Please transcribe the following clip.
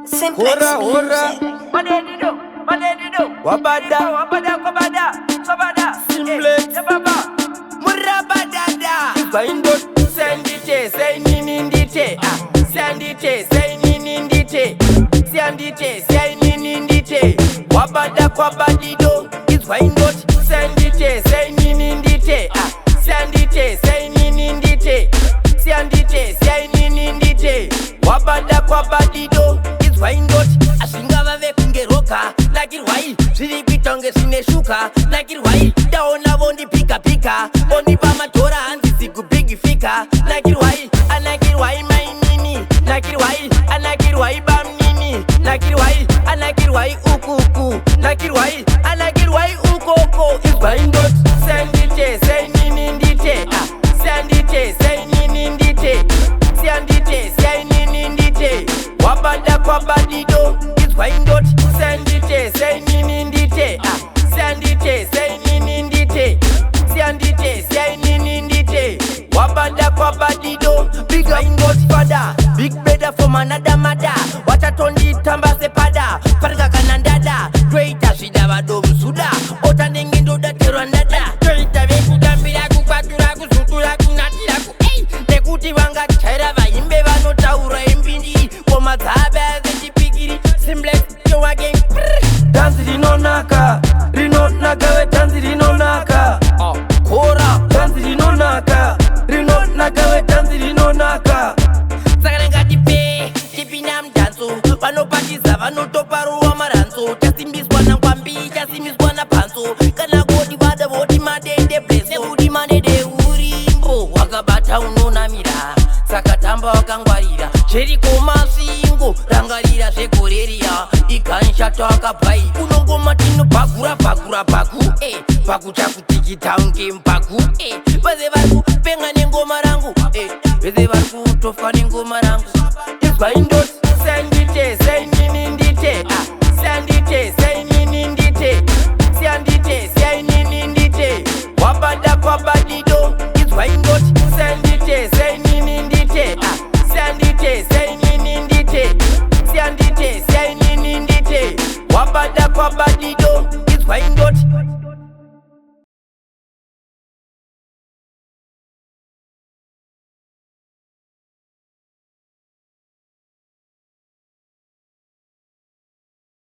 Simplex music. Wabada, Simplex, Murabadada. Find out, send it, say nindite, send it, say nindite, send it, say nindite. Wabada kwabadido, it's find out, send it, say nindite, send it, say nindite, send it, say nindite. Wabada kwabadido, it's find out. Ashingava vekungeroka, nakirwai, zviripitonge zvineshuka, nakirwai, taona vondi pika pika, vondi pamatora handisi kupigifika, nakirwai, anakirwai mainini, nakirwai, anakirwai bamnini, nakirwai, anakirwai ukuku, nakirwai, anakirwai ukoko, isbaindot, send it, say ninindite, send it, say ninindite, send it, say ninindite, wabada kwabadido, isbaindot, send it, say ninindite, send it, say ninindite, send it, say ninindite, wabada kwabadido, big up Godfather, big brother from another mother, watatondi tamba sepada, farga kanandada, greater shidavado msuda, otanengindo da terandada, greater veku gambira kupatura kusutura kunatira ku, nekuti vanga chaira vaimbe vanotaura empindi, komadzabe zechipikiri, Simplex yo again. Dance rinonaka, we dance rinonaka, kora, dance rinonaka, we dance rinonaka. Sakarenga tipe, tipinam danso, vanopatiza vanotoparuwa maranzo, chasimbiswa nangwambi, chasimbiswa napanzo, kana godi vada voti madende bleso, uri manede urimbo, wakabata unonamira, sakatamba wakangwarira, zveriko masingo, rangarira zvegoreria, iganshata wakabai, unongoma tinobhagura bhagu chakutikita unge mbhagu, vese vari kupenga nengoma rangu, vese vari kutofa nengoma rangu, izvaindoti send it, say ninindite, send it, say ninindite, send it, say ninindite, wabada kwabadido, izvaindoti send it, say ninindite, send it, say ninindite, send it, say ninindite, wabada kwabadido, izvaindoti.